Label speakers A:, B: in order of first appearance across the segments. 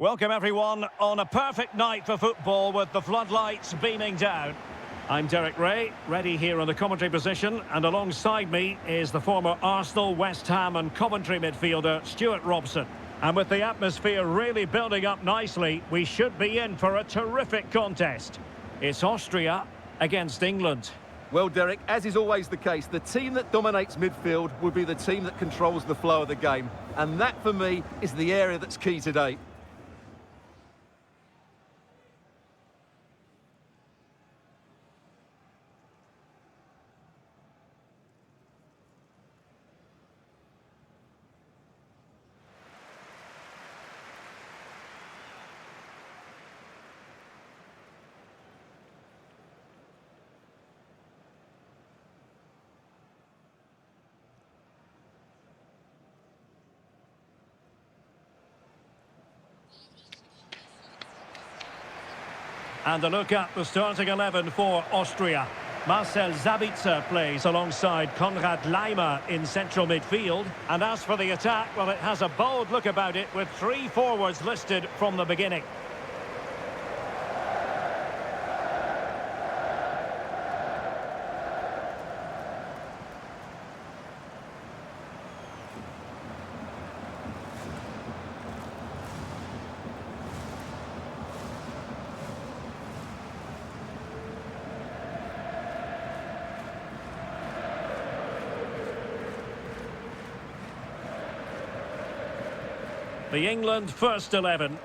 A: Welcome everyone on a perfect night for football with the floodlights beaming down. I'm Derek Ray, ready here on the commentary position, and alongside me is the former Arsenal, West Ham and Coventry midfielder Stuart Robson. And with the atmosphere really building up nicely, we should be in for a terrific contest. It's Austria against England.
B: Well, Derek, as is always the case, the team that dominates midfield will be the team that controls the flow of the game. And that, for me, is the area that's key today.
A: And a look at the starting 11 for Austria. Marcel Sabitzer plays alongside Konrad Laimer in central midfield. And as for the attack, well, it has a bold look about it with three forwards listed from the beginning. The England first 11.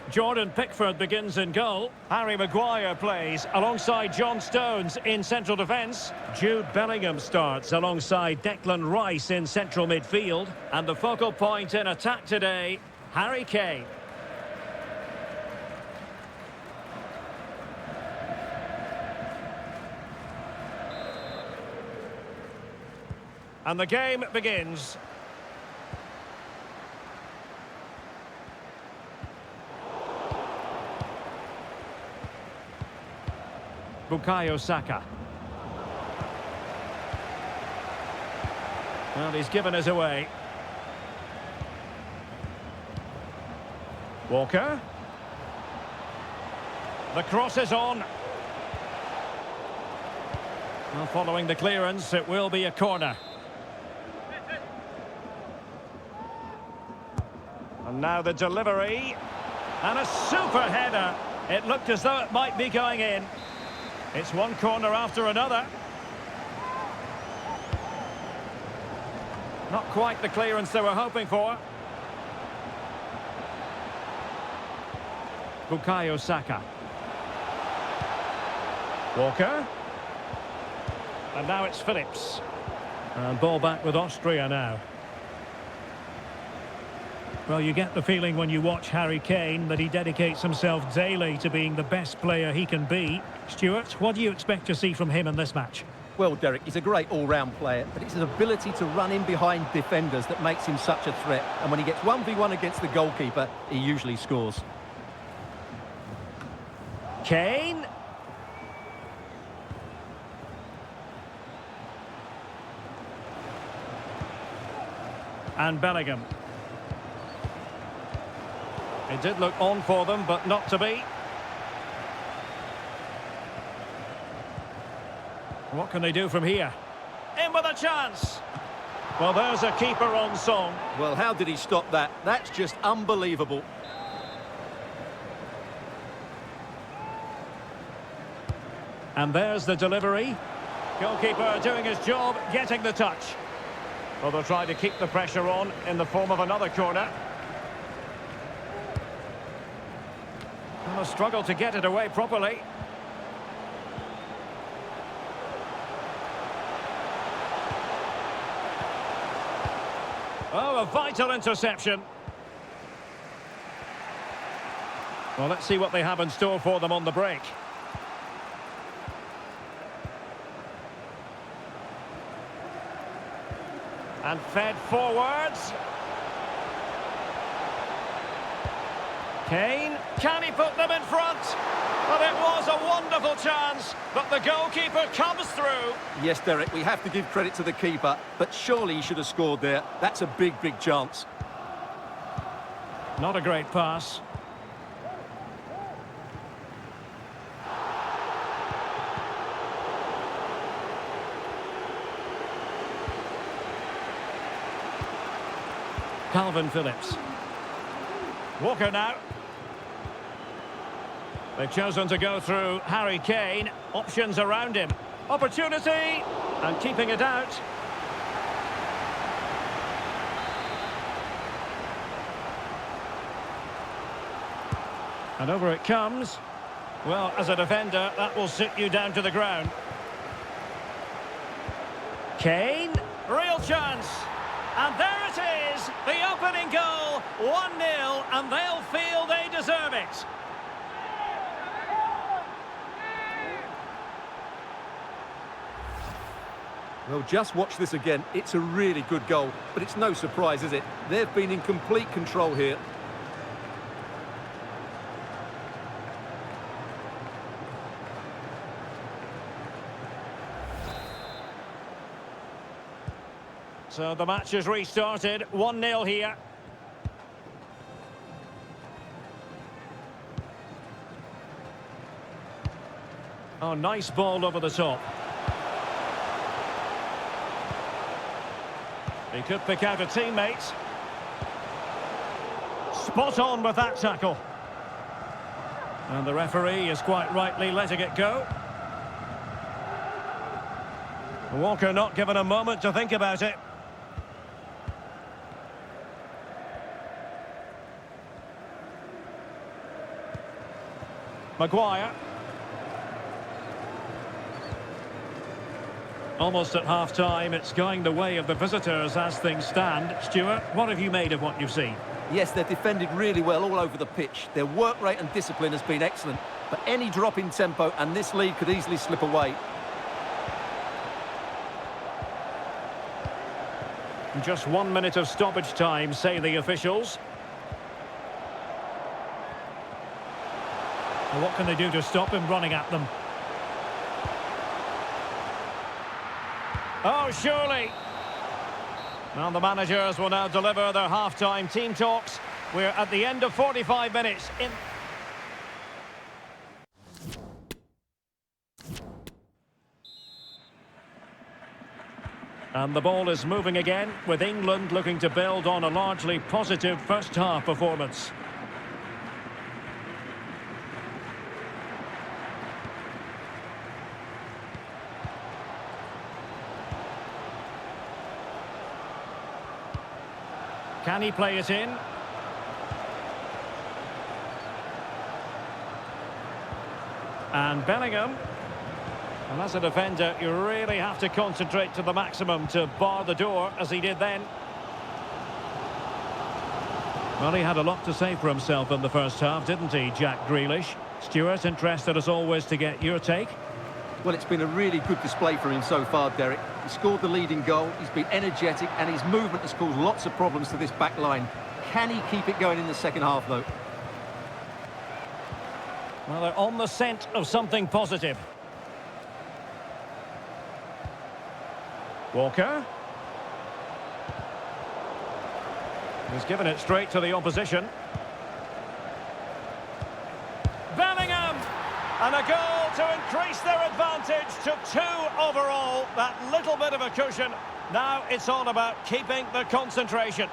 A: Jordan Pickford begins in goal. Harry Maguire plays alongside John Stones in central defence. Jude Bellingham starts alongside Declan Rice in central midfield. And the focal point in attack today, Harry Kane. And the game begins. Bukayo Saka. Well, he's given us away. Walker. The cross is on. Well, following the clearance, it will be a corner. And now the delivery. And a super header. It looked as though it might be going in. It's one corner after another. Not quite the clearance they were hoping for. Bukayo Saka. Walker. And now it's Phillips. And ball back with Austria now. Well, you get the feeling when you watch Harry Kane that he dedicates himself daily to being the best player he can be. Stuart, what do you expect to see from him in this match?
B: Well, Derek, he's a great all-round player, but it's his ability to run in behind defenders that makes him such a threat. And when he gets 1v1 against the goalkeeper, he usually scores.
A: Kane. And Bellingham. It did look on for them, but not to be. What can they do from here? In with a chance! Well, there's a keeper on song.
B: Well, how did he stop that? That's just unbelievable.
A: And there's the delivery. Goalkeeper doing his job, getting the touch. Well, they'll try to keep the pressure on in the form of another corner. Well, a struggle to get it away properly. Oh, a vital interception. Well, let's see what they have in store for them on the break. And fed forwards. Kane, can he put them in front? But it was a wonderful chance, but the goalkeeper comes through.
B: Yes, Derek, we have to give credit to the keeper, but surely he should have scored there. That's a big, big chance.
A: Not a great pass. Calvin Phillips. Walker now. They've chosen to go through Harry Kane. Options around him. Opportunity! And keeping it out. And over it comes. Well, as a defender, that will sit you down to the ground. Kane, real chance. And there it is, the opening goal, 1-0, and they'll feel they deserve it.
B: Well, just watch this again. It's a really good goal, but it's no surprise, is it? They've been in complete control here.
A: So the match has restarted, 1-0 here. Oh, nice ball over the top. He could pick out a teammate. Spot on with that tackle. And the referee is quite rightly letting it go. Walker not given a moment to think about it. Maguire. Almost at half-time, it's going the way of the visitors as things stand. Stuart, what have you made of what you've seen?
B: Yes, they've defended really well all over the pitch. Their work rate and discipline has been excellent. But any drop in tempo and this lead could easily slip away.
A: Just 1 minute of stoppage time, say the officials. Well, what can they do to stop him running at them? Oh, surely. Well, the managers will now deliver their half-time team talks. We're at the end of 45 minutes. And the ball is moving again, with England looking to build on a largely positive first-half performance. Can he play it in? And Bellingham. And as a defender, you really have to concentrate to the maximum to bar the door, as he did then. Well, he had a lot to say for himself in the first half, didn't he, Jack Grealish? Stuart, interested as always to get your take.
B: Well, it's been a really good display for him so far, Derek. He scored the leading goal, he's been energetic, and his movement has caused lots of problems to this back line. Can he keep it going in the second half, though?
A: Well, they're on the scent of something positive. Walker. He's given it straight to the opposition. Bellingham! And a goal to increase their advantage to 2 overall. That little bit of a cushion. Now it's all about keeping the concentration.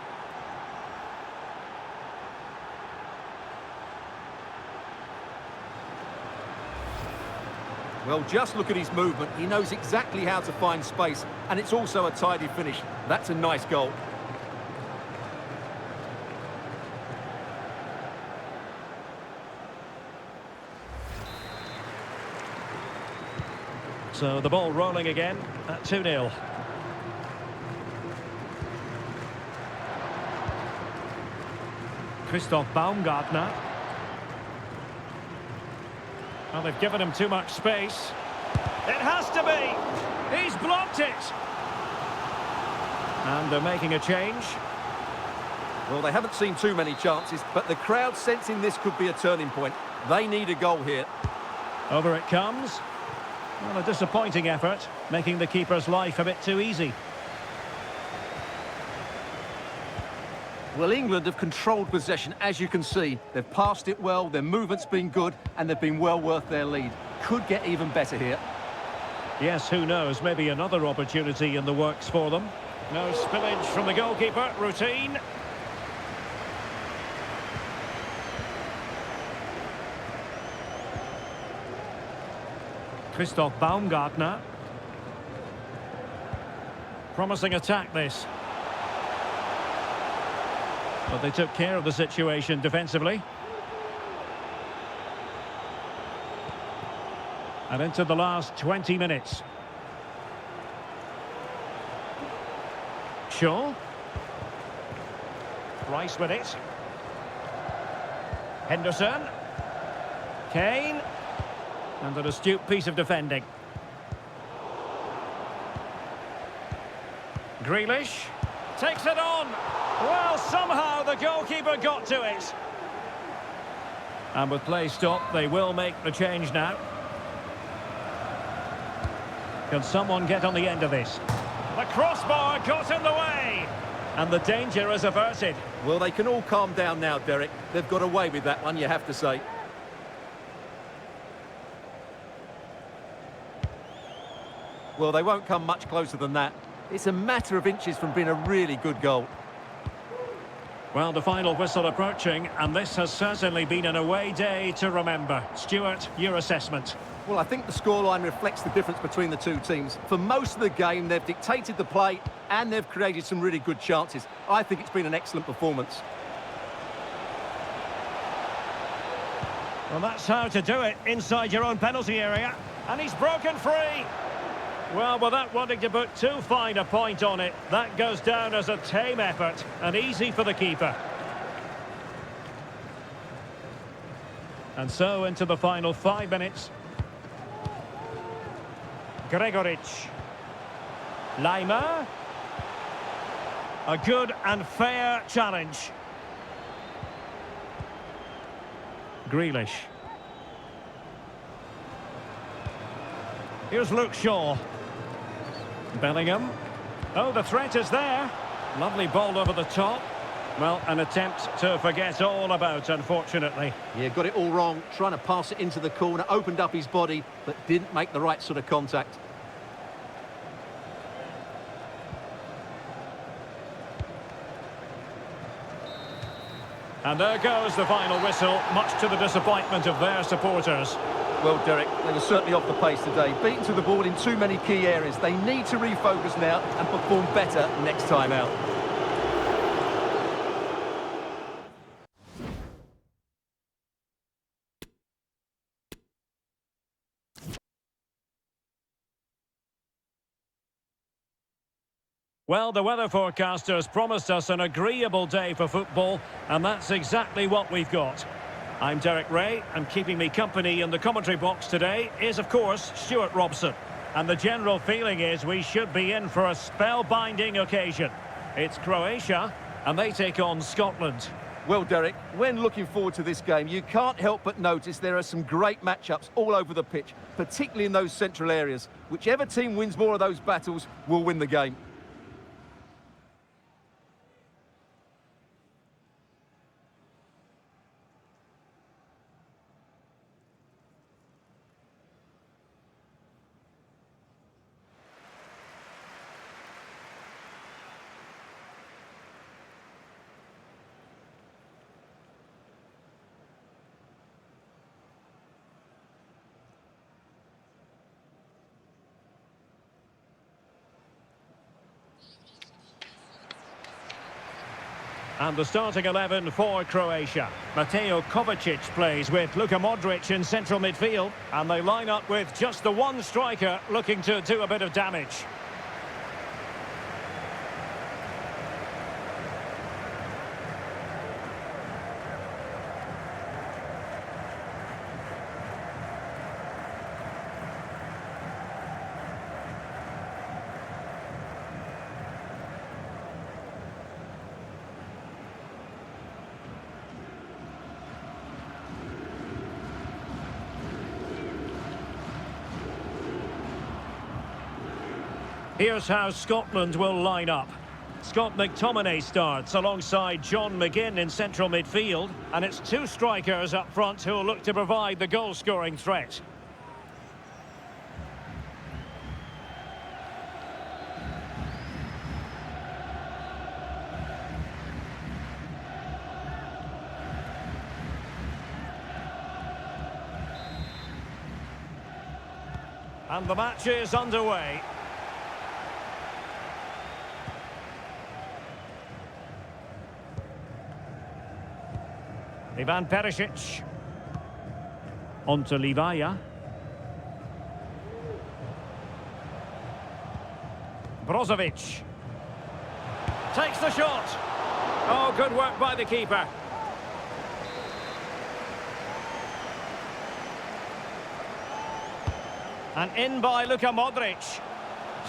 B: Well, just look at his movement. He knows exactly how to find space, and it's also a tidy finish. That's a nice goal.
A: So the ball rolling again at 2-0. Christoph Baumgartner. Well, they've given him too much space. It has to be! He's blocked it! And they're making a change.
B: Well, they haven't seen too many chances, but the crowd sensing this could be a turning point. They need a goal here.
A: Over it comes. Well, a disappointing effort, making the keeper's life a bit too easy.
B: Well, England have controlled possession, as you can see. They've passed it well, their movement's been good, and they've been well worth their lead. Could get even better here.
A: Yes, who knows, maybe another opportunity in the works for them. No spillage from the goalkeeper, routine. Christoph Baumgartner. Promising attack, this. But they took care of the situation defensively. And into the last 20 minutes. Shaw. Rice with it. Henderson. Kane. And an astute piece of defending. Grealish. Takes it on. Well, somehow the goalkeeper got to it. And with play stopped, they will make the change now. Can someone get on the end of this? The crossbar got in the way. And the danger is averted.
B: Well, they can all calm down now, Derek. They've got away with that one, you have to say. Well, they won't come much closer than that. It's a matter of inches from being a really good goal.
A: Well, the final whistle approaching, and this has certainly been an away day to remember. Stuart, your assessment?
B: Well, I think the scoreline reflects the difference between the two teams. For most of the game, they've dictated the play and they've created some really good chances. I think it's been an excellent performance.
A: Well, that's how to do it inside your own penalty area. And he's broken free. Well, without wanting to put too fine a point on it, that goes down as a tame effort and easy for the keeper. And so into the final 5 minutes. Gregoric. Lima. A good and fair challenge. Grealish. Here's Luke Shaw. Bellingham. Oh, the threat is there. Lovely ball over the top. Well, an attempt to forget all about, unfortunately.
B: Yeah, got it all wrong. Trying to pass it into the corner, opened up his body, but didn't make the right sort of contact.
A: And there goes the final whistle, much to the disappointment of their supporters.
B: Well, Derek, they were certainly off the pace today. Beaten to the ball in too many key areas. They need to refocus now and perform better next time out.
A: Well, the weather forecasters promised us an agreeable day for football, and that's exactly what we've got. I'm Derek Ray, and keeping me company in the commentary box today is, of course, Stuart Robson. And the general feeling is we should be in for a spellbinding occasion. It's Croatia, and they take on Scotland.
B: Well, Derek, when looking forward to this game, you can't help but notice there are some great matchups all over the pitch, particularly in those central areas. Whichever team wins more of those battles will win the game.
A: And the starting 11 for Croatia. Mateo Kovacic plays with Luka Modric in central midfield. And they line up with just the one striker looking to do a bit of damage. Here's how Scotland will line up. Scott McTominay starts alongside John McGinn in central midfield, and it's two strikers up front who will look to provide the goal-scoring threat. And the match is underway. Ivan Perisic. On to Livaya. Brozovic. Takes the shot. Oh, good work by the keeper. And in by Luka Modric.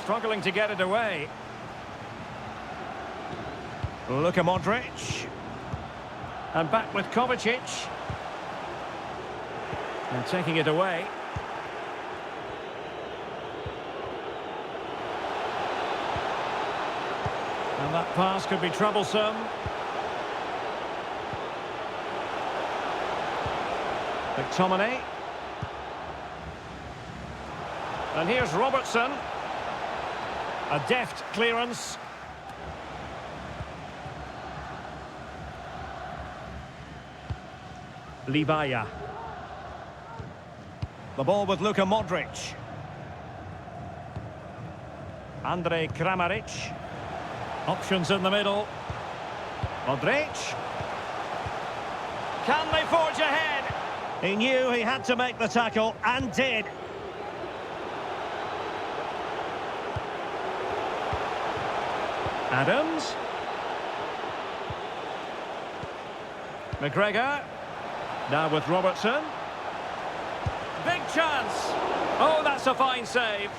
A: Struggling to get it away. Luka Modric. And back with Kovacic. And taking it away. And that pass could be troublesome. McTominay. And here's Robertson. A deft clearance. Livaya. The ball with Luka Modric. Andrej Kramaric. Options in the middle. Modric. Can they forge ahead? He knew he had to make the tackle and did. Adams. McGregor. Now with Robertson. Big chance. Oh, that's a fine save.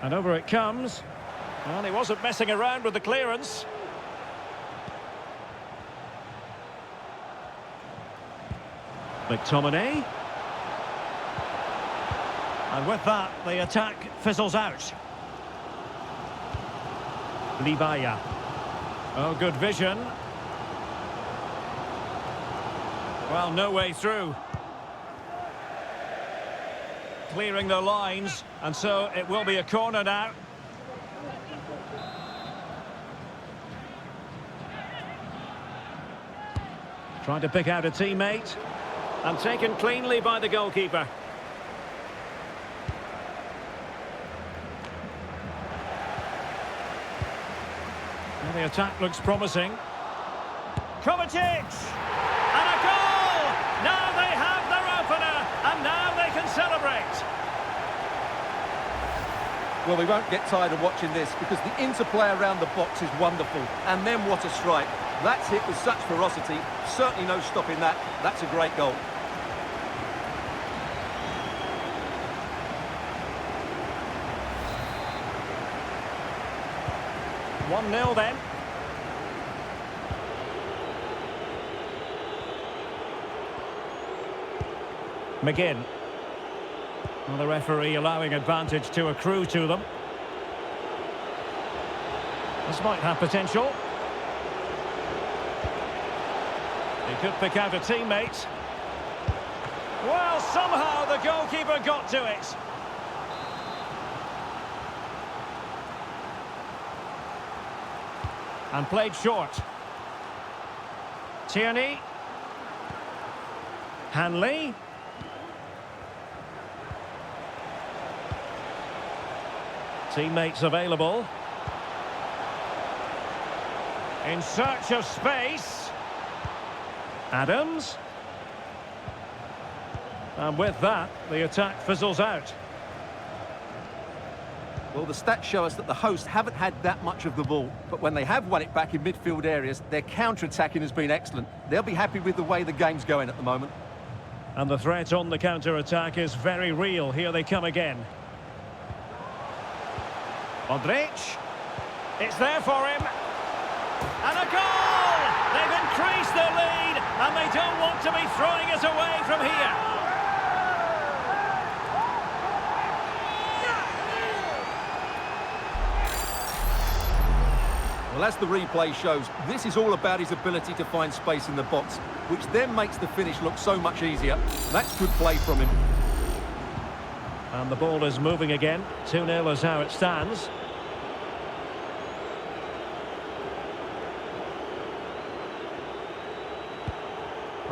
A: And over it comes. Well, he wasn't messing around with the clearance. McTominay. And with that, the attack fizzles out. Livaya. Oh, good vision. Well, no way through. Clearing the lines, and so it will be a corner now. Trying to pick out a teammate. And taken cleanly by the goalkeeper. Well, the attack looks promising. Kovacic! And a goal! Now they have their opener, and now they can celebrate.
B: Well, we won't get tired of watching this because the interplay around the box is wonderful. And then what a strike. That's hit with such ferocity. Certainly no stopping that. That's a great goal.
A: One 0 then. McGinn. Well, the referee allowing advantage to accrue to them. This might have potential. He could pick out a teammate. Well, somehow the goalkeeper got to it. And played short. Tierney. Hanley. Teammates available. In search of space. Adams. And with that, the attack fizzles out.
B: Well, the stats show us that the hosts haven't had that much of the ball, but when they have won it back in midfield areas, their counter-attacking has been excellent. They'll be happy with the way the game's going at the moment.
A: And the threat on the counter-attack is very real. Here they come again. Modric. It's there for him. And a goal! They've increased their lead, and they don't want to be throwing it away from here.
B: Well, as the replay shows, this is all about his ability to find space in the box, which then makes the finish look so much easier. That's good play from him.
A: And the ball is moving again. 2-0 is how it stands.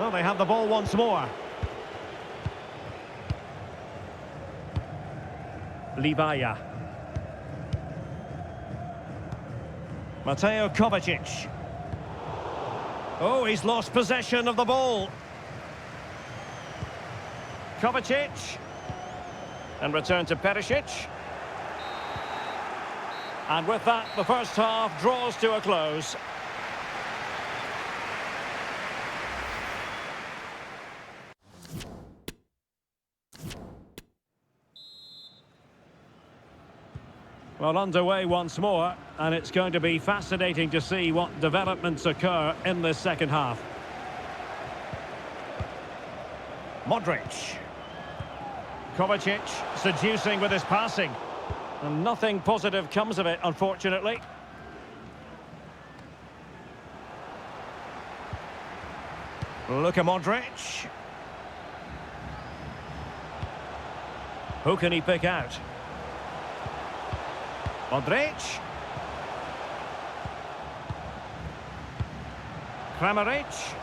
A: Well, they have the ball once more. Libaya. Mateo Kovacic. Oh, he's lost possession of the ball. Kovacic. And return to Perisic. And with that, the first half draws to a close. Well, underway once more, and it's going to be fascinating to see what developments occur in this second half. Modric. Kovacic seducing with his passing. And nothing positive comes of it, unfortunately. Luka Modric. Who can he pick out? Modric. Kramaric.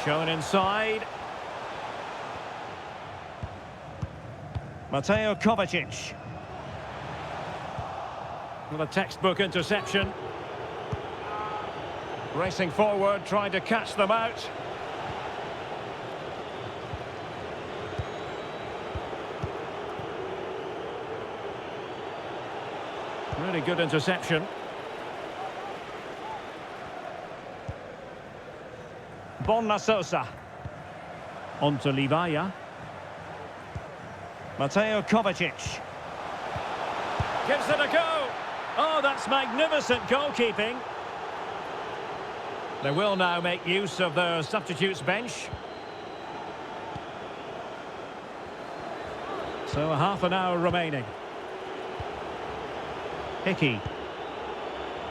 A: Shown inside. Mateo Kovacic. With a textbook interception. Racing forward, trying to catch them out. Really good interception. Bonna Sosa. On to Libaya. Mateo Kovacic. Gives it a go. Oh, that's magnificent goalkeeping. They will now make use of their substitutes bench. So a half an hour remaining. Hickey.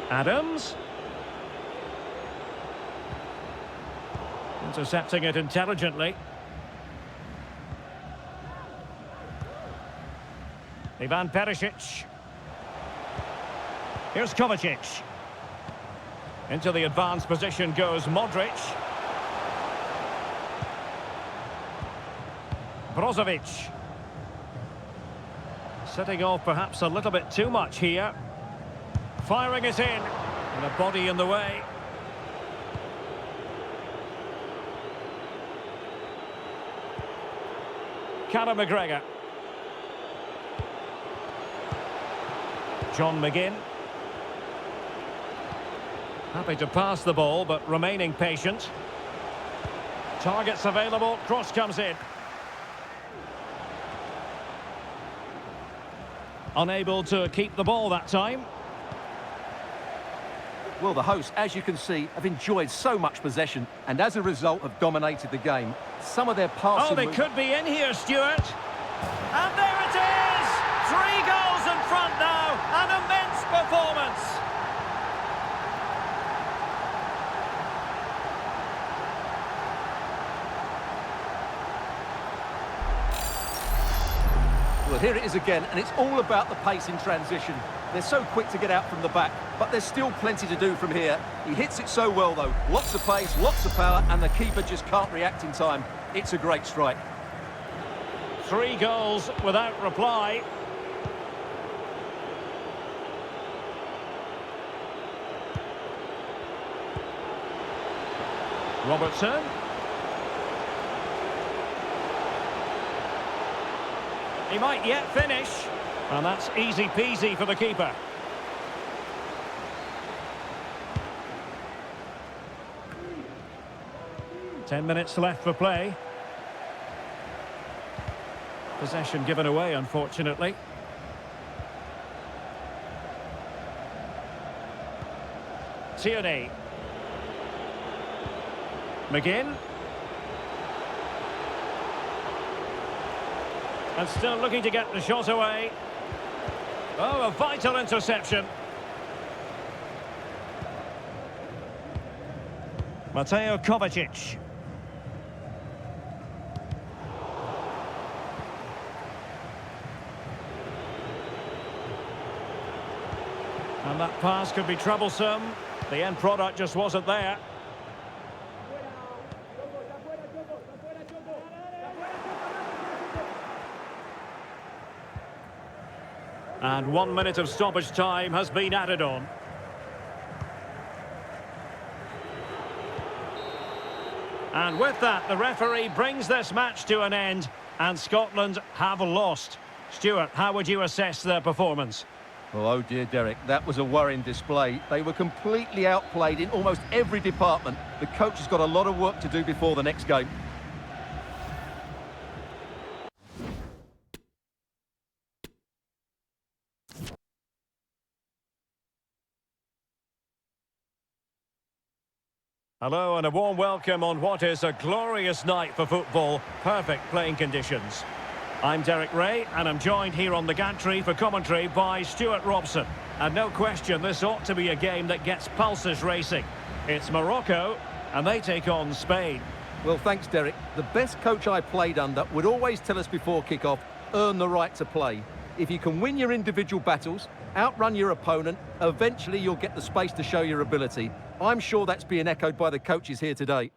A: Adams. Intercepting it intelligently. Ivan Perisic. Here's Kovacic. Into the advanced position goes Modric. Brozovic. Setting off perhaps a little bit too much here. Firing it in. And a body in the way. Callum McGregor. John McGinn. Happy to pass the ball, but remaining patient. Targets available, cross comes in. Unable to keep the ball that time.
B: Well, the hosts, as you can see, have enjoyed so much possession and as a result have dominated the game. Some of their passing...
A: Oh, they could be in here, Stuart. And there it is! 3 goals in front now. An immense performance.
B: Well, here it is again, and it's all about the pace in transition. They're so quick to get out from the back, but there's still plenty to do from here. He hits it so well, though. Lots of pace, lots of power, and the keeper just can't react in time. It's a great strike.
A: 3 goals without reply. Robertson. He might yet finish. And that's easy peasy for the keeper. Ten minutes left for play. Possession given away, unfortunately. Tierney. McGinn. And still looking to get the shot away. Oh, a vital interception. Mateo Kovacic. And that pass could be troublesome. The end product just wasn't there. And 1 minute of stoppage time has been added on. And with that, the referee brings this match to an end, and Scotland have lost. Stuart, how would you assess their performance?
B: Well, oh dear, Derek, that was a worrying display. They were completely outplayed in almost every department. The coach has got a lot of work to do before the next game.
A: Hello and a warm welcome on what is a glorious night for football. Perfect playing conditions. I'm Derek Ray and I'm joined here on the gantry for commentary by Stuart Robson. And no question, this ought to be a game that gets pulses racing. It's Morocco and they take on Spain.
B: Well, thanks, Derek. The best coach I played under would always tell us before kick-off, earn the right to play. If you can win your individual battles, outrun your opponent, eventually you'll get the space to show your ability. I'm sure that's being echoed by the coaches here today.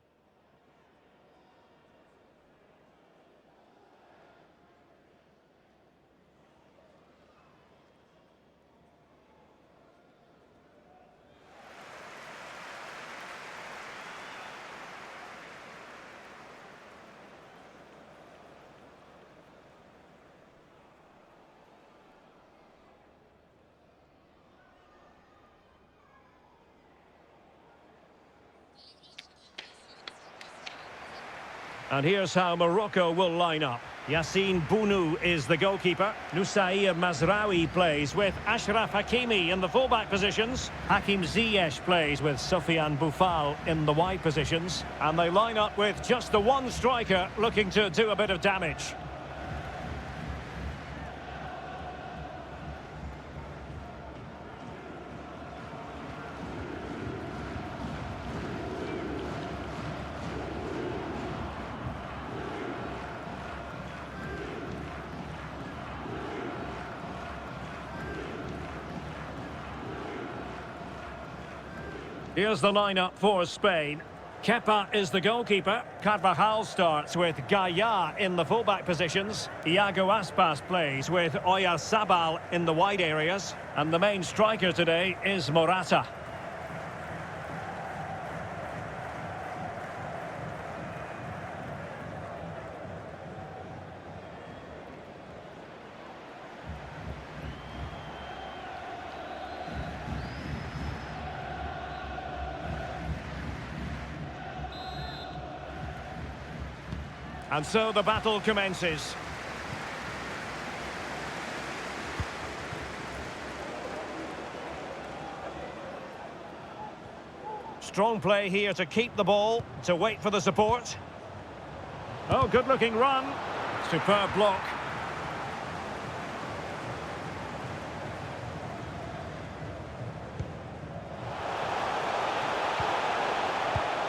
A: And here's how Morocco will line up. Yassine Bounou is the goalkeeper. Noussair Mazraoui plays with Achraf Hakimi in the fullback positions. Hakim Ziyech plays with Sofiane Boufal in the wide positions. And they line up with just the one striker looking to do a bit of damage. Here's the lineup for Spain. Kepa is the goalkeeper. Carvajal starts with Gaia in the fullback positions. Iago Aspas plays with Oyarzabal in the wide areas. And the main striker today is Morata. And so the battle commences. Strong play here to keep the ball, to wait for the support. Oh, good-looking run. Superb block.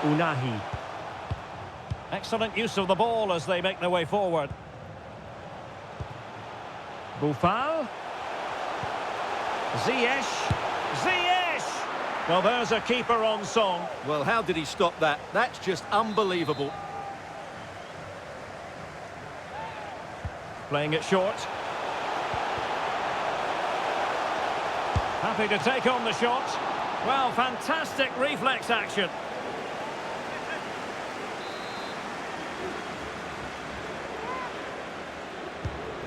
A: Unahi. Excellent use of the ball as they make their way forward. Boufal. Ziyech. Ziyech! Well, there's a keeper on song.
B: Well, how did he stop that? That's just unbelievable.
A: Playing it short. Happy to take on the shot. Well, fantastic reflex action.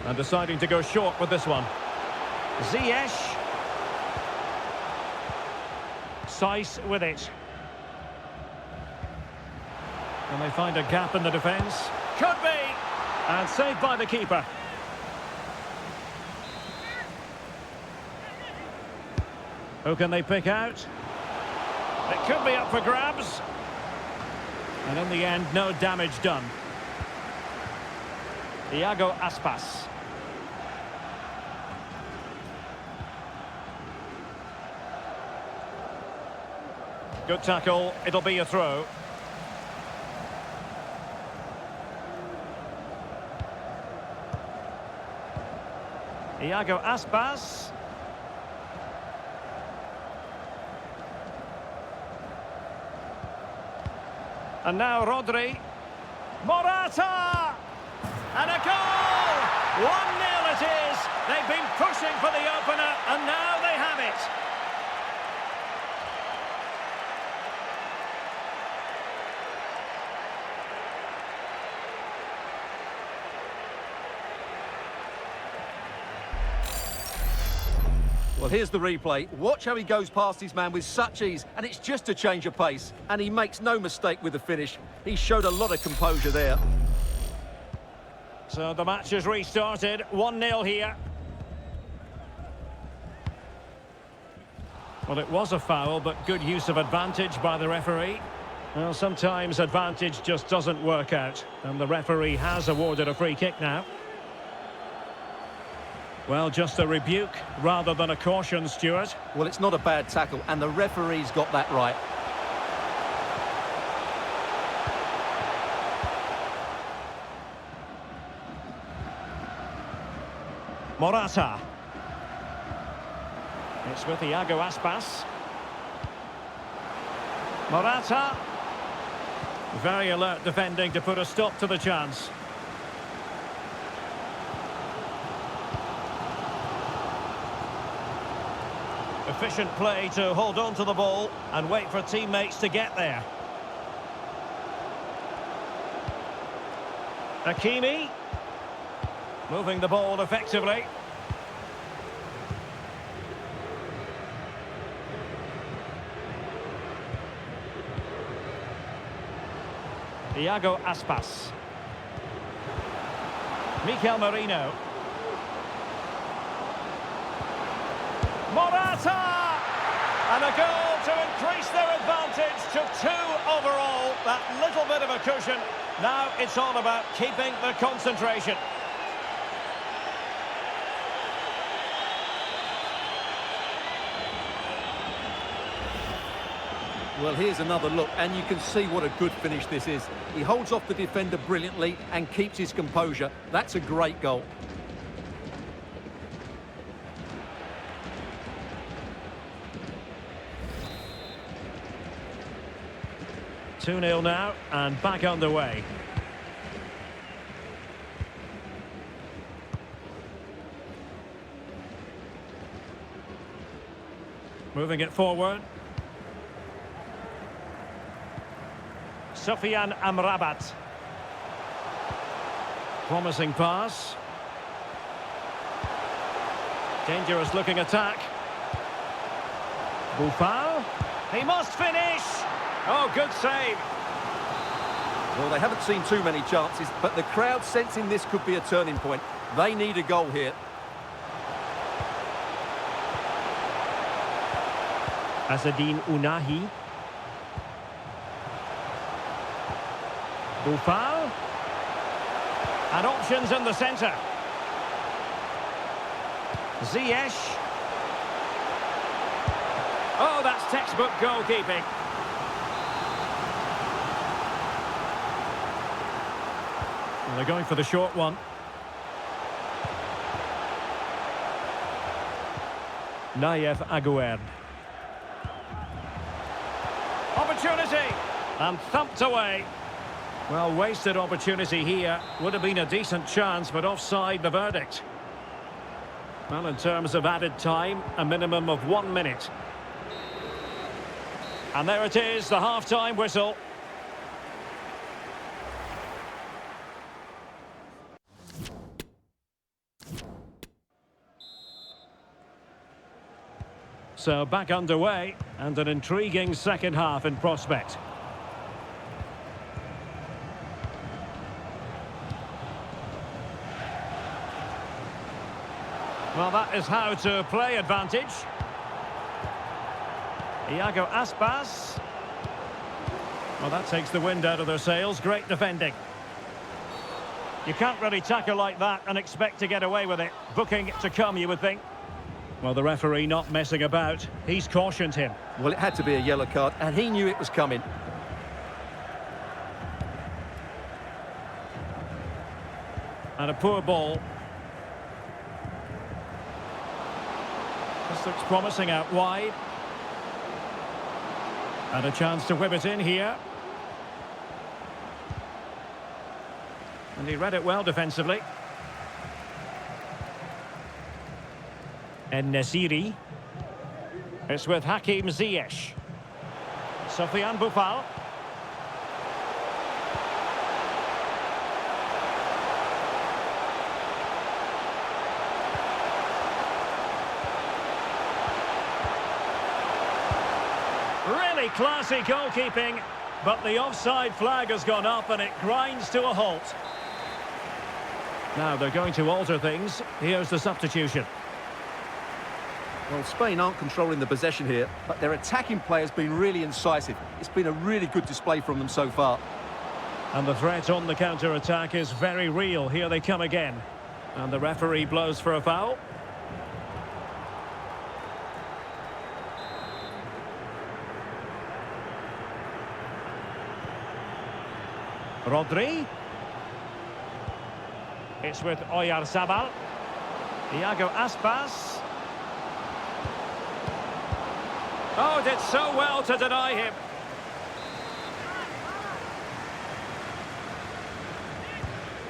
A: And deciding to go short with this one. Ziyech. Saiss with it. And they find a gap in the defence. Could be! And saved by the keeper. Who can they pick out? It could be up for grabs. And in the end, no damage done. Iago Aspas. Good tackle, it'll be a throw. Iago Aspas. And now Rodri. Morata! And a goal! 1-0 it is They've been pushing for the opener, and now they have it.
B: Well, here's the replay. Watch how he goes past his man with such ease, and it's just a change of pace. And he makes no mistake with the finish. He showed a lot of composure there.
A: So the match has restarted, 1-0 here. Well, it was a foul, but good use of advantage by the referee. Well, sometimes advantage just doesn't work out, and the referee has awarded a free kick now. Well, just a rebuke rather than a caution, Stuart.
B: Well, it's not a bad tackle, and the referee's got that right.
A: Morata. It's with Iago Aspas. Morata. Very alert defending to put a stop to the chance. Efficient play to hold on to the ball and wait for teammates to get there. Hakimi. Moving the ball effectively. Iago Aspas. Mikel Merino. Morata! And a goal to increase their advantage to 2 overall. That little bit of a cushion. Now it's all about keeping the concentration.
B: Well, here's another look, and you can see what a good finish this is. He holds off the defender brilliantly and keeps his composure. That's a great goal.
A: 2-0 now, and back underway. Moving it forward. Sofian Amrabat. Promising pass. Dangerous looking attack. Buffal. He must finish. Oh, good save.
B: Well, they haven't seen too many chances, but the crowd sensing this could be a turning point. They need a goal here.
A: Azzedine Ounahi. Buffal. And options in the centre. Ziyech. Oh, that's textbook goalkeeping. Well, they're going for the short one. Nayef Aguerd. Opportunity! And thumped away. Well, wasted opportunity here. Would have been a decent chance, but offside the verdict. Well, in terms of added time, a minimum of 1 minute. And there it is, the half-time whistle. So back underway, and an intriguing second half in prospect. Well, that is how to play advantage. Iago Aspas. Well, that takes the wind out of their sails. Great defending. You can't really tackle like that and expect to get away with it. Booking to come, you would think. Well, the referee not messing about. He's cautioned him.
B: Well, it had to be a yellow card, and he knew it was coming.
A: And a poor ball. This looks promising out wide. And a chance to whip it in here. And he read it well defensively. En-Nesyri. It's with Hakim Ziyech. Sofiane Boufal. Really classy goalkeeping, but the offside flag has gone up and it grinds to a halt. Now they're going to alter things. Here's the substitution.
B: Well, Spain aren't controlling the possession here, but their attacking play has been really incisive. It's been a really good display from them so far.
A: And the threat on the counter-attack is very real. Here they come again. And the referee blows for a foul. Rodri. It's with Oyarzabal. Iago Aspas. Oh, did so well to deny him.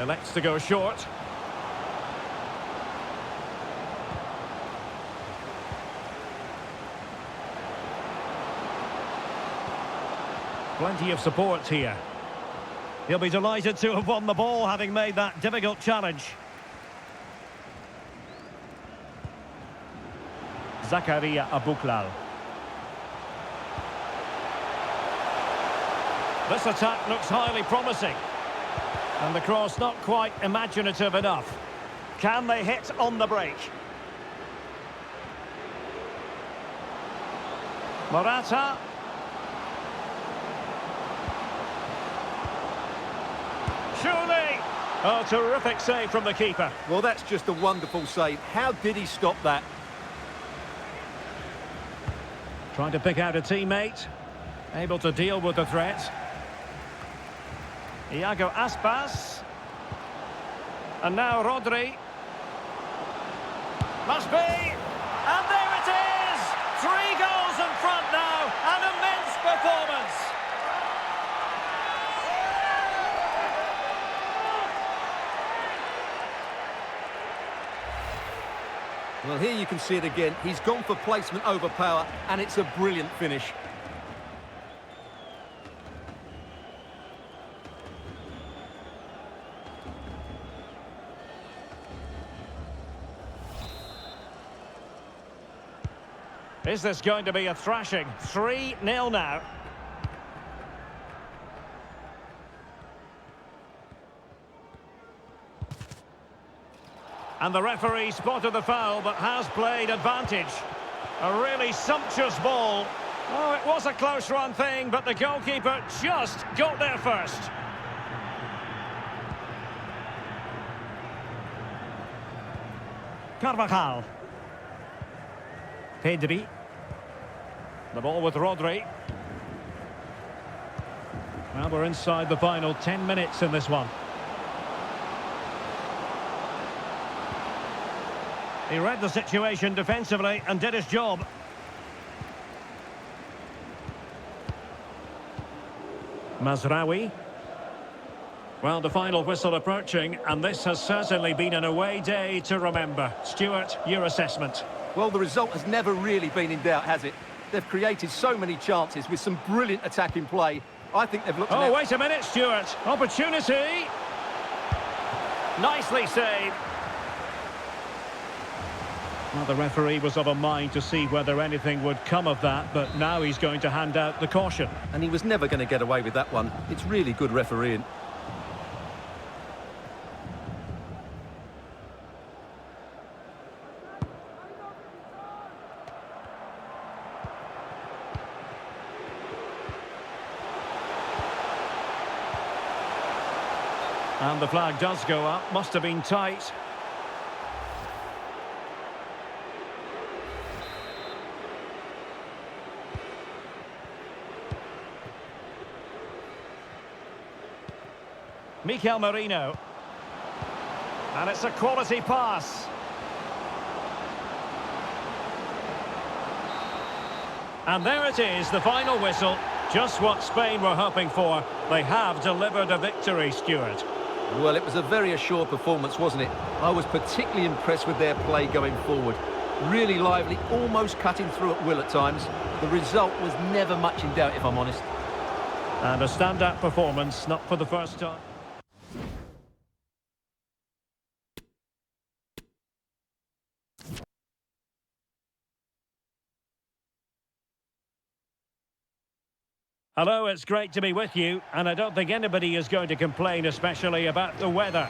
A: Elects to go short. Plenty of support here. He'll be delighted to have won the ball, having made that difficult challenge. Zakaria Abuklal. This attack looks highly promising. And the cross not quite imaginative enough. Can they hit on the break? Morata. Surely! Oh, terrific save from the keeper.
B: Well, that's just a wonderful save. How did he stop that?
A: Trying to pick out a teammate. Able to deal with the threat. Iago Aspas. And now Rodri. Must be! And there it is! 3 goals in front now. An immense performance.
B: Well, here you can see it again. He's gone for placement over power, and it's a brilliant finish.
A: Is this going to be a thrashing? 3-0 now. And the referee spotted the foul, but has played advantage. A really sumptuous ball. Oh, it was a close-run thing, but the goalkeeper just got there first. Carvajal. Pedri. The ball with Rodri. Well, we're inside the final 10 minutes in this one. He read the situation defensively and did his job. Mazraoui. Well, the final whistle approaching, and this has certainly been an away day to remember. Stuart, your assessment?
B: Well, the result has never really been in doubt, has it? They've created so many chances with some brilliant attacking play. I think they've looked...
A: Oh, wait a minute, Stuart. Opportunity. Nicely saved. Well, the referee was of a mind to see whether anything would come of that, but now he's going to hand out the caution.
B: And he was never going to get away with that one. It's really good refereeing.
A: And the flag does go up. Must have been tight. Mikel Merino. And it's a quality pass. And there it is, the final whistle. Just what Spain were hoping for. They have delivered a victory, Stuart.
B: Well, it was a very assured performance, wasn't it? I was particularly impressed with their play going forward. Really lively, almost cutting through at will at times. The result was never much in doubt, if I'm honest.
A: And a standout performance, not for the first time. Hello, it's great to be with you, and I don't think anybody is going to complain, especially about the weather.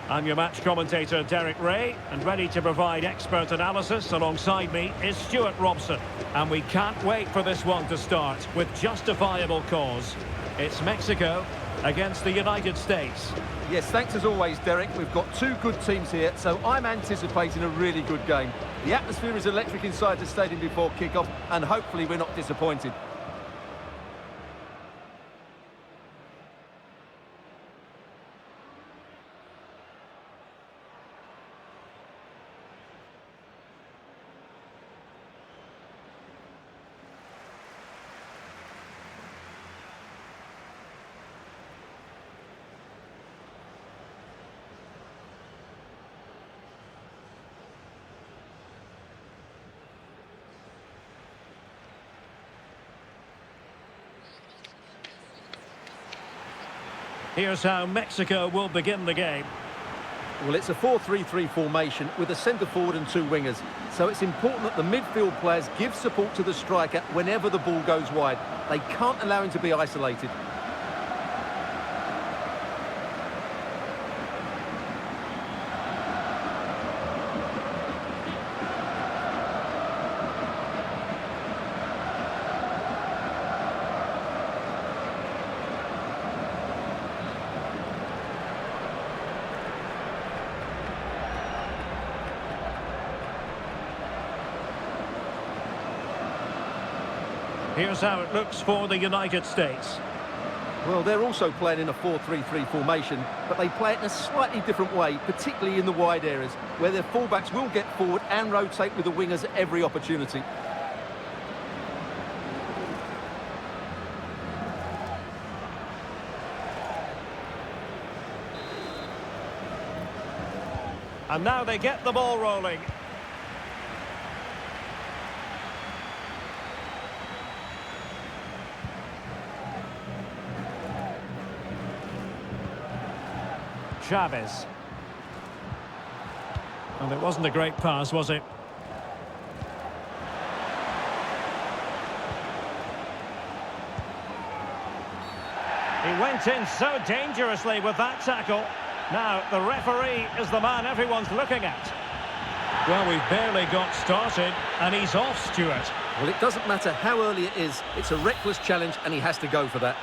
A: I'm your match commentator, Derek Ray, and ready to provide expert analysis. Alongside me is Stuart Robson, and we can't wait for this one to start with justifiable cause. It's Mexico against the United States.
B: Yes, thanks as always, Derek. We've got two good teams here, so I'm anticipating a really good game. The atmosphere is electric inside the stadium before kick-off, and hopefully we're not disappointed.
A: Here's how Mexico will begin the game.
B: Well, it's a 4-3-3 formation with a centre forward and two wingers. So it's important that the midfield players give support to the striker whenever the ball goes wide. They can't allow him to be isolated.
A: Here's how it looks for the United States.
B: Well, they're also playing in a 4-3-3 formation, but they play it in a slightly different way, particularly in the wide areas, where their fullbacks will get forward and rotate with the wingers at every opportunity.
A: And now they get the ball rolling. Chavez. And it wasn't a great pass, was it? He went in so dangerously with that tackle. Now, the referee is the man everyone's looking at. Well, we've barely got started, and he's off, Stuart.
B: Well, it doesn't matter how early it is. It's a reckless challenge, and he has to go for that.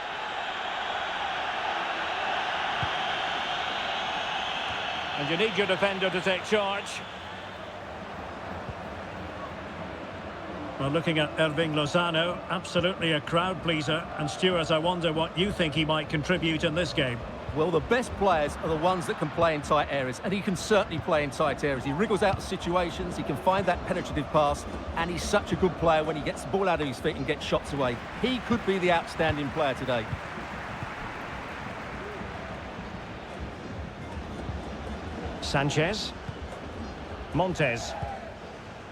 A: And you need your defender to take charge. Well, looking at Irving Lozano, absolutely a crowd pleaser. And Stuart, I wonder what you think he might contribute in this game.
B: Well, the best players are the ones that can play in tight areas, and he can certainly play in tight areas. He wriggles out of situations, he can find that penetrative pass, and he's such a good player when he gets the ball out of his feet and gets shots away. He could be the outstanding player today.
A: Sanchez. Montes.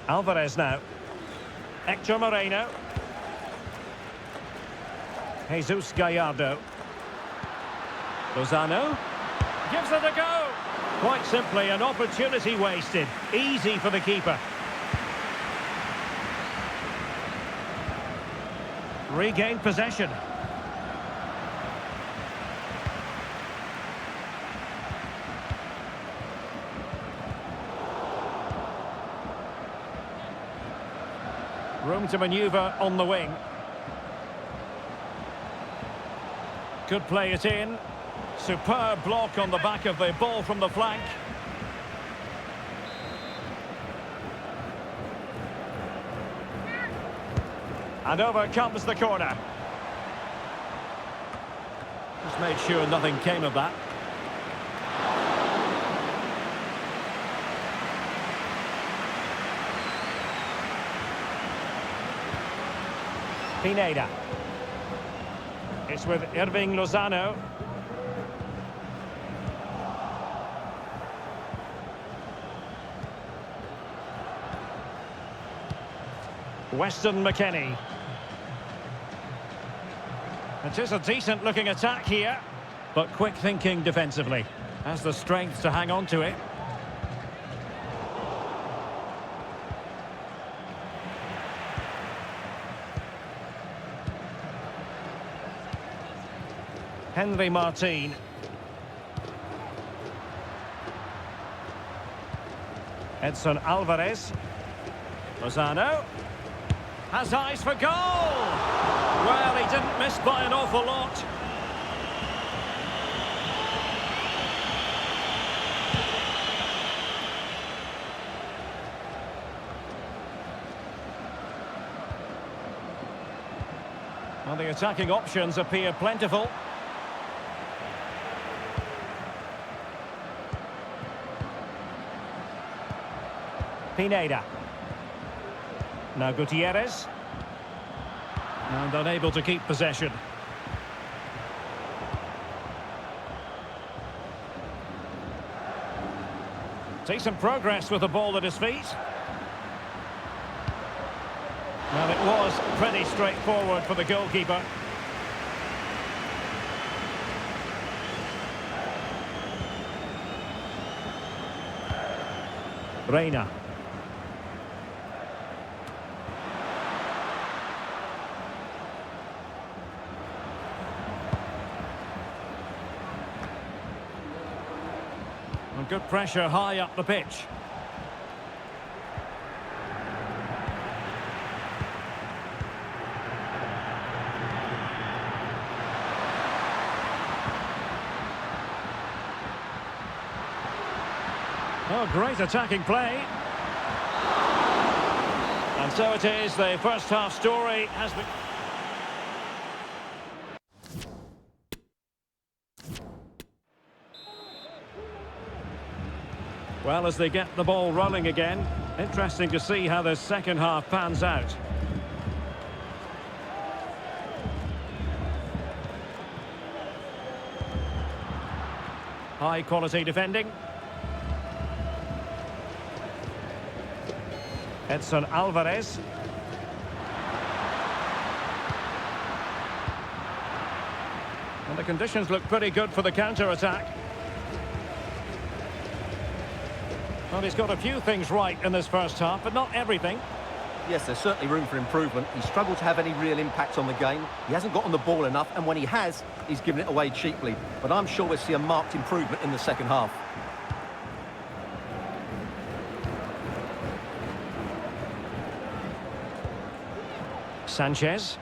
A: Alvarez now. Hector Moreno. Jesus Gallardo. Lozano. Gives it a go. Quite simply an opportunity wasted. Easy for the keeper. Regained possession. Room to manoeuvre on the wing. Could play it in. Superb block on the back of the ball from the flank. And over comes the corner. Just made sure nothing came of that. Pineda. It's with Irving Lozano. Weston McKennie. It is a decent looking attack here, but quick thinking defensively. Has the strength to hang on to it. Henry Martin. Edson Alvarez. Lozano. Has eyes for goal! Well, he didn't miss by an awful lot. Well, the attacking options appear plentiful. Pineda. Now Gutierrez. And unable to keep possession. Decent progress with the ball at his feet. Well, it was pretty straightforward for the goalkeeper. Reina. And good pressure high up the pitch. Oh, great attacking play. And so it is, the first half story has been... Well, as they get the ball rolling again, interesting to see how the second half pans out. High quality defending. Edson Alvarez. And the conditions look pretty good for the counter-attack. Well, he's got a few things right in this first half, but not everything.
B: Yes, there's certainly room for improvement. He's struggled to have any real impact on the game. He hasn't got on the ball enough, and when he has, he's given it away cheaply. But I'm sure we'll see a marked improvement in the second half.
A: Sanchez.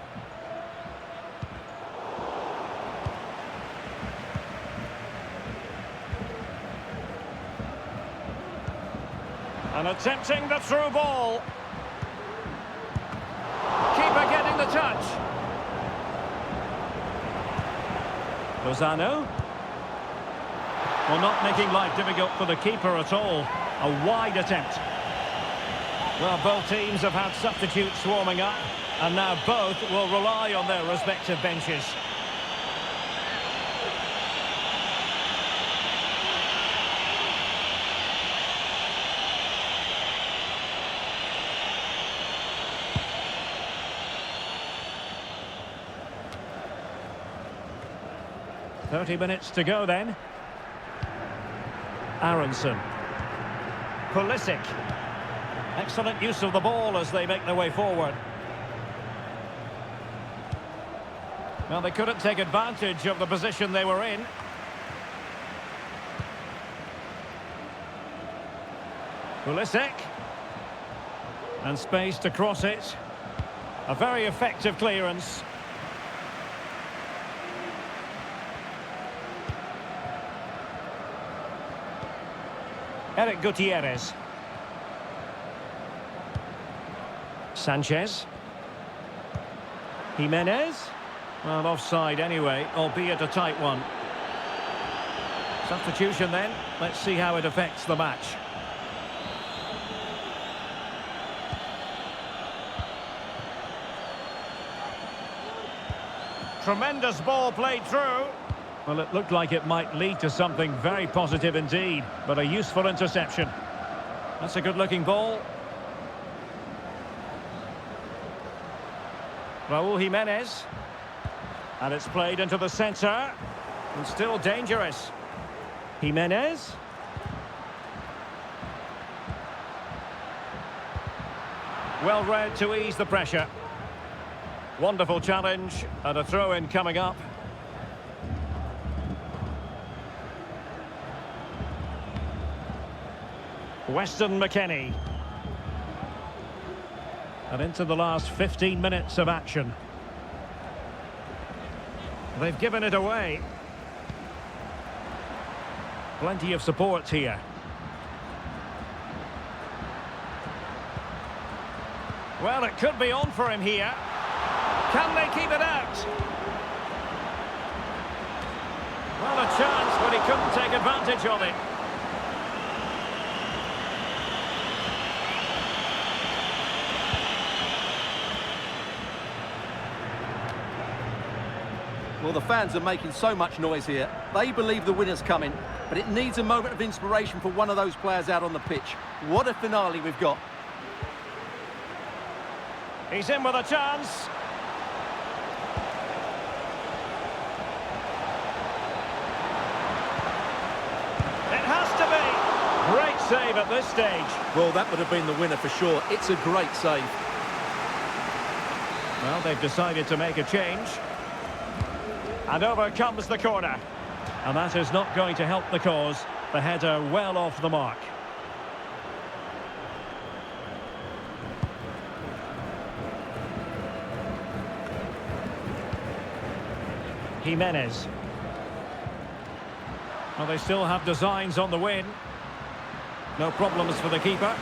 A: And attempting the through ball. Keeper getting the touch. Lozano. Well, not making life difficult for the keeper at all. A wide attempt. Well, both teams have had substitutes swarming up, and now both will rely on their respective benches. .30 minutes to go then. Aronson. Pulisic. Excellent use of the ball as they make their way forward. Well, they couldn't take advantage of the position they were in. Pulisic. And space to cross it. A very effective clearance. Eric Gutierrez. Sanchez. Jimenez. Well, offside anyway, albeit a tight one. Substitution then. Let's see how it affects the match. Tremendous ball played through. Well, it looked like it might lead to something very positive indeed, but a useful interception. That's a good-looking ball. Raúl Jimenez. And it's played into the centre. And still dangerous. Jimenez. Well read to ease the pressure. Wonderful challenge and a throw-in coming up. Weston McKennie. And into the last 15 minutes of action. They've given it away. Plenty of support here. Well, it could be on for him here. Can they keep it out? Well, a chance, but he couldn't take advantage of it.
B: Well, the fans are making so much noise here. They believe the winner's coming, but it needs a moment of inspiration for one of those players out on the pitch. What a finale we've got.
A: He's in with a chance. It has to be. Great save at this stage.
B: Well, that would have been the winner for sure. It's a great save.
A: Well, they've decided to make a change. And over comes the corner. And that is not going to help the cause. The header well off the mark. Jimenez. Well, they still have designs on the win. No problems for the keeper.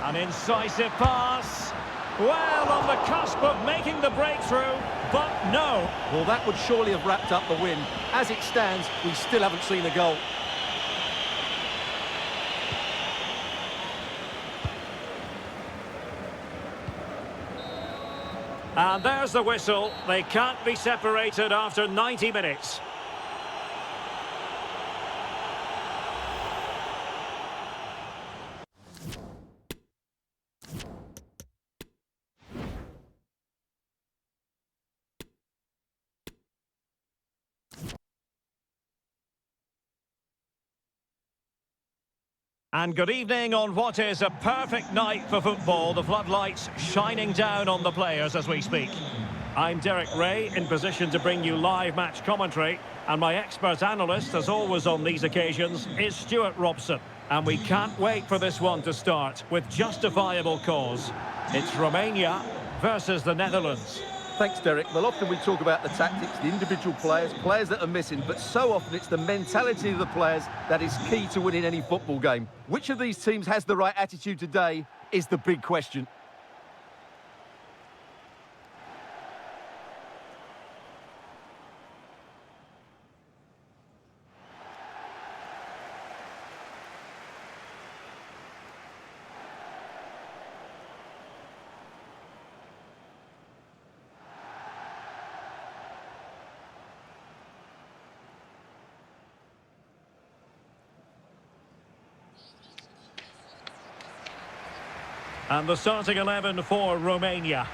A: An incisive pass. Well, on the cusp of making the breakthrough, but no.
B: Well, that would surely have wrapped up the win. As it stands, we still haven't seen a goal.
A: And there's the whistle. They can't be separated after 90 minutes. And good evening on what is a perfect night for football. The floodlights shining down on the players as we speak. I'm Derek Ray, in position to bring you live match commentary. And my expert analyst, as always on these occasions, is Stuart Robson. And we can't wait for this one to start with justifiable cause. It's Romania versus the Netherlands.
B: Thanks, Derek. Well, often we talk about the tactics, the individual players that are missing, but so often it's the mentality of the players that is key to winning any football game. Which of these teams has the right attitude today is the big question.
A: And the starting 11 for Romania.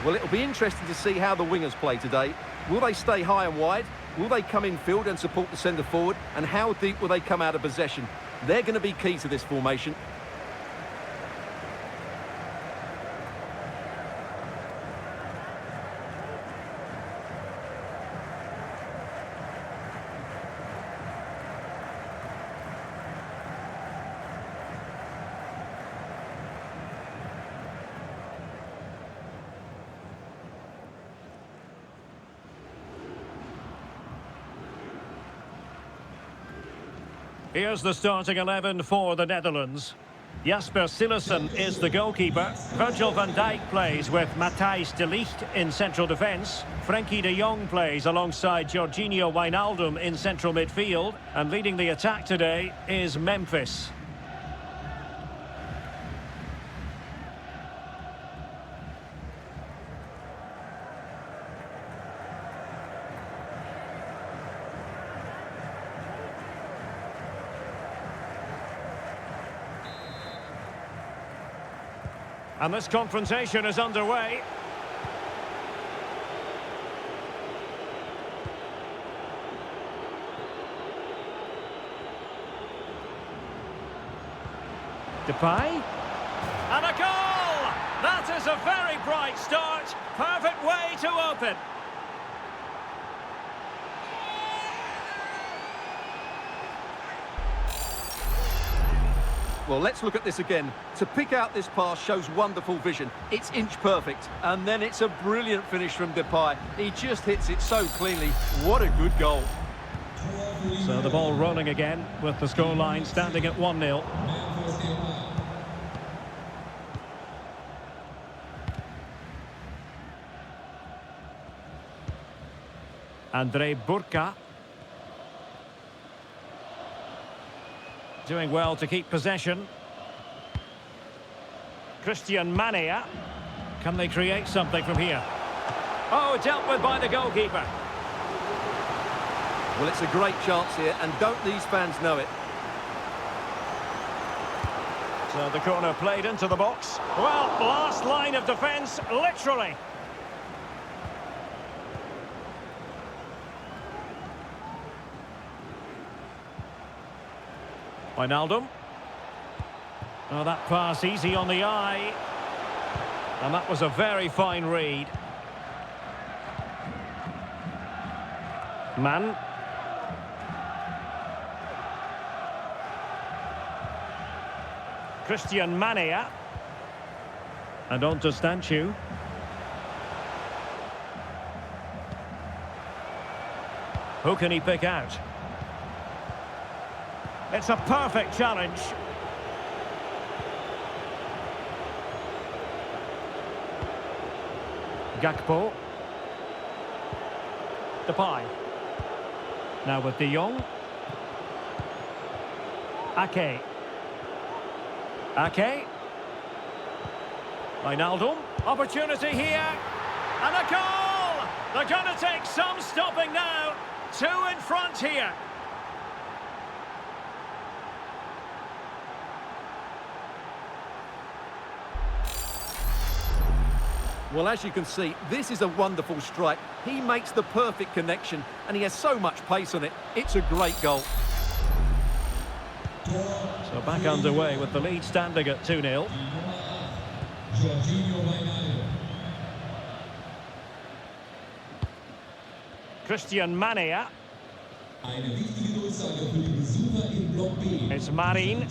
B: Well, it'll be interesting to see how the wingers play today. Will they stay high and wide? Will they come in field and support the centre forward? And how deep will they come out of possession? They're going to be key to this formation.
A: Here's the starting 11 for the Netherlands. Jasper Cillessen is the goalkeeper. Virgil van Dijk plays with Matthijs de Ligt in central defence. Frenkie de Jong plays alongside Jorginho Wijnaldum in central midfield. And leading the attack today is Memphis. And this confrontation is underway. Depay. And a goal! That is a very bright start. Perfect way to open.
B: Well, let's look at this again. To pick out this pass shows wonderful vision. It's inch perfect. And then it's a brilliant finish from Depay. He just hits it so cleanly. What a good goal.
A: So the ball rolling again with the scoreline standing at 1-0. Andre Burka. Doing well to keep possession. Christian Mania. Can they create something from here? Oh, dealt with by the goalkeeper.
B: Well, it's a great chance here, and don't these fans know it?
A: So the corner played into the box. Well, last line of defence, literally. Wijnaldum. Oh, that pass easy on the eye. And that was a very fine read. Man. Christian Mania. And on to Stanchu. Who can he pick out? It's a perfect challenge. Gakpo. Depay. Now with De Jong. Ake. Ake. Wijnaldum. Opportunity here. And a goal! They're going to take some stopping now. Two in front here.
B: Well, as you can see, this is a wonderful strike. He makes the perfect connection, and he has so much pace on it. It's a great goal.
A: So back underway with the lead standing at 2-0. Christian Mania. It's Marin.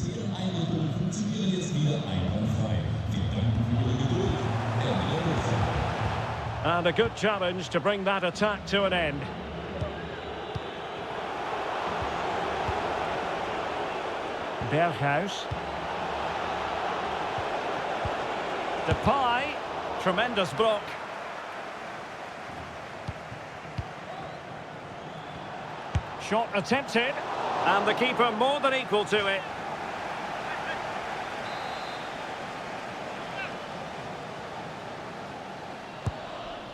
A: And a good challenge to bring that attack to an end. Berghuis. Depay. Tremendous block. Shot attempted. And the keeper more than equal to it.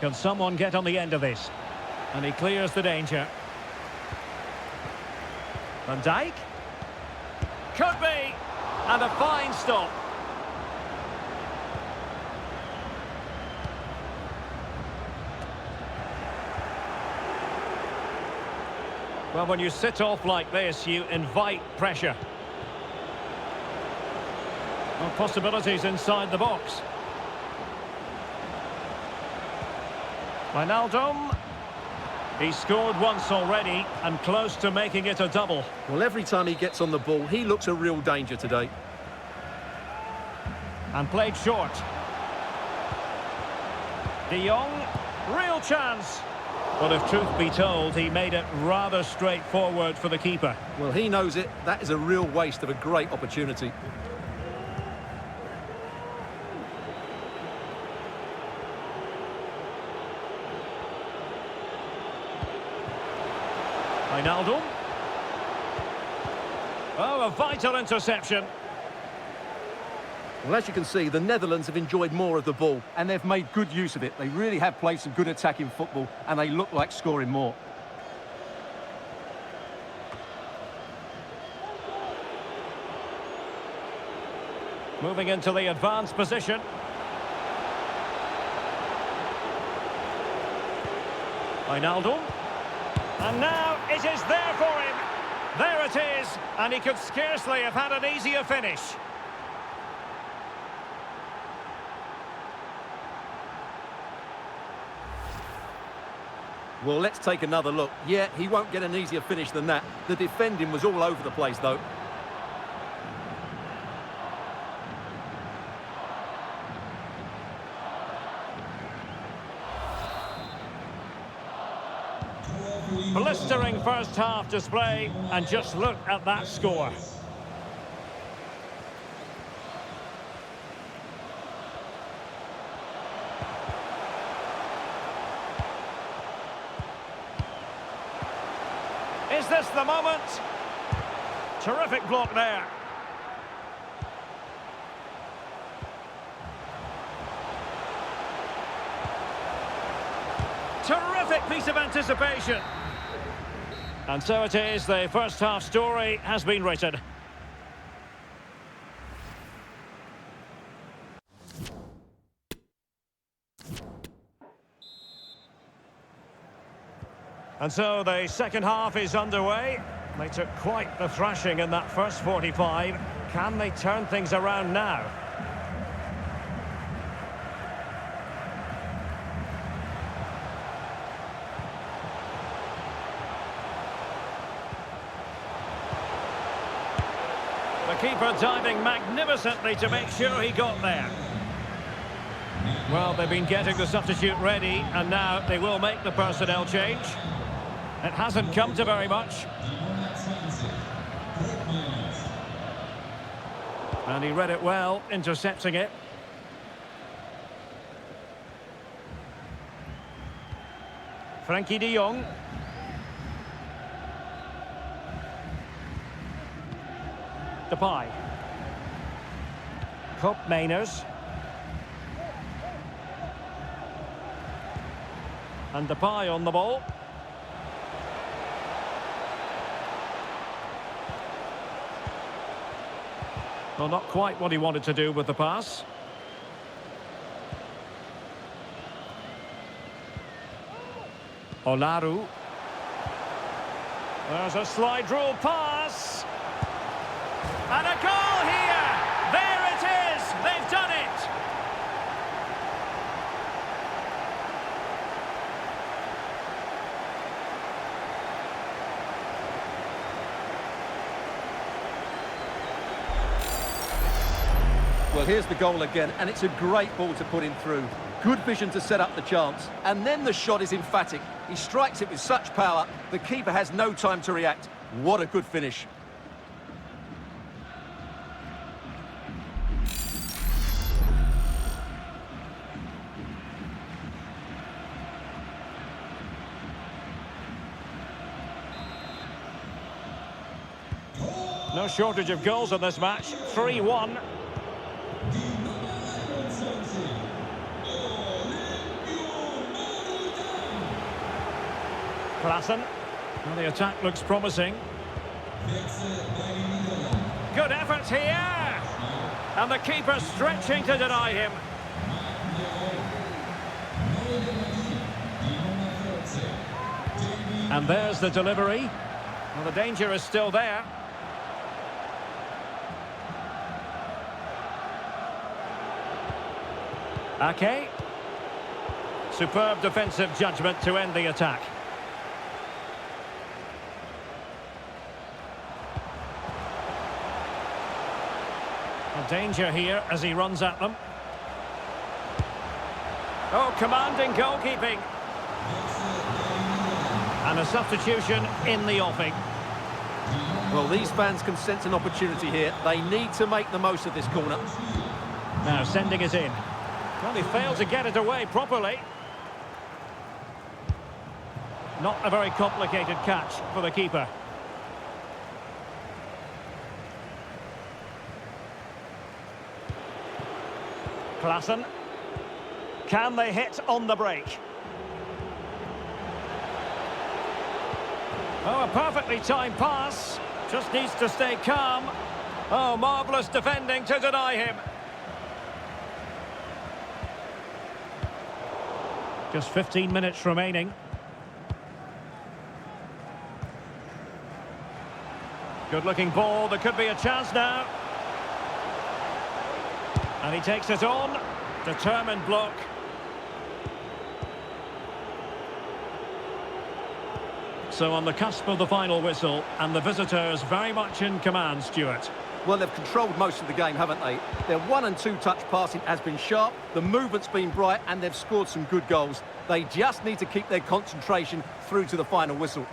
A: Can someone get on the end of this? And he clears the danger. Van Dijk. Could be. And a fine stop. Well, when you sit off like this, you invite pressure. Well, possibilities inside the box. Wijnaldum. He's scored once already and close to making it a double.
B: Well, every time he gets on the ball, he looks a real danger today.
A: And played short. De Jong. Real chance. But if truth be told, he made it rather straightforward for the keeper.
B: Well, he knows it. That is a real waste of a great opportunity.
A: Wijnaldum. Oh, a vital interception.
B: Well, as you can see, the Netherlands have enjoyed more of the ball, and they've made good use of it. They really have played some good attacking football, and they look like scoring more.
A: Moving into the advanced position. Wijnaldum. And now it is there for him. There it is, and he could scarcely have had an easier finish.
B: Well, let's take another look. Yeah, he won't get an easier finish than that. The defending was all over the place, though.
A: Blistering first half display, and just look at that score. Is this the moment? Terrific block there. Terrific piece of anticipation. And so it is, the first half story has been written. And so the second half is underway. They took quite the thrashing in that first 45. Can they turn things around now? The keeper diving magnificently to make sure he got there. Well, they've been getting the substitute ready, and now they will make the personnel change. It hasn't come to very much. And he read it well, intercepting it. Frankie de Jong. Depay. Koopmeiners. And Depay on the ball. Well, not quite what he wanted to do with the pass. Olaru. There's a slide rule pass. And a goal here! There it is! They've done it!
B: Well, here's the goal again, and it's a great ball to put him through. Good vision to set up the chance. And then the shot is emphatic. He strikes it with such power, the keeper has no time to react. What a good finish.
A: No shortage of goals in this match. 3-1. Klassen. Well, the attack looks promising. Good effort here. And the keeper stretching to deny him. And there's the delivery. Well, the danger is still there. Ake. Superb defensive judgment to end the attack. A danger here as he runs at them. Oh, commanding goalkeeping. And a substitution in the offing.
B: Well, these fans can sense an opportunity here. They need to make the most of this corner.
A: Now sending it in. Well, he failed to get it away properly. Not a very complicated catch for the keeper. Klassen. Can they hit on the break? Oh, a perfectly timed pass. Just needs to stay calm. Oh, marvellous defending to deny him. Just 15 minutes remaining. Good-looking ball. There could be a chance now. And he takes it on. Determined block. So on the cusp of the final whistle, and the visitors very much in command, Stuart.
B: Well, they've controlled most of the game, haven't they? Their 1- and 2-touch passing has been sharp, the movement's been bright, and they've scored some good goals. They just need to keep their concentration through to the final whistle.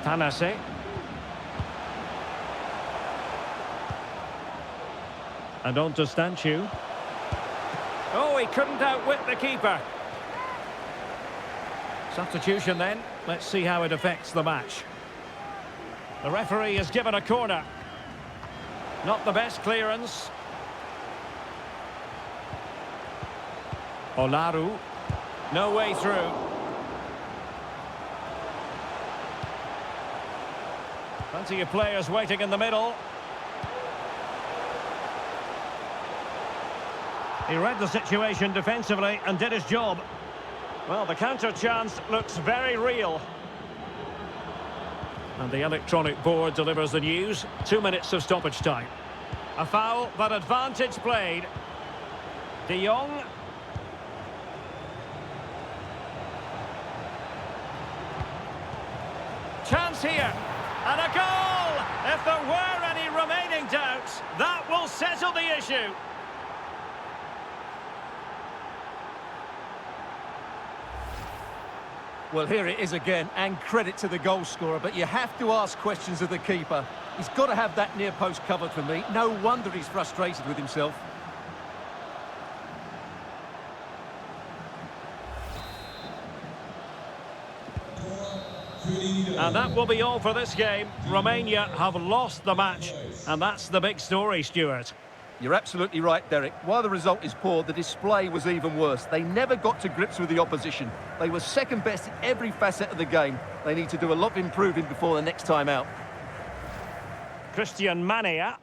A: Tanase. And on to Stanchu. Oh, he couldn't outwit the keeper. Substitution then. Let's see how it affects the match. The referee has given a corner. Not the best clearance. Olaru. No way through. Plenty of players waiting in the middle. He read the situation defensively and did his job. Well, the counter chance looks very real. And the electronic board delivers the news. 2 minutes of stoppage time. A foul, but advantage played. De Jong. Chance here. And a goal! If there were any remaining doubts, that will settle the issue.
B: Well, here it is again, and credit to the goal scorer, but you have to ask questions of the keeper. He's got to have that near post covered for me. No wonder he's frustrated with himself.
A: And that will be all for this game. Romania have lost the match, and that's the big story, Stuart.
B: You're absolutely right, Derek. While the result is poor, the display was even worse. They never got to grips with the opposition. They were second best in every facet of the game. They need to do a lot of improving before the next time out.
A: Christian Mania.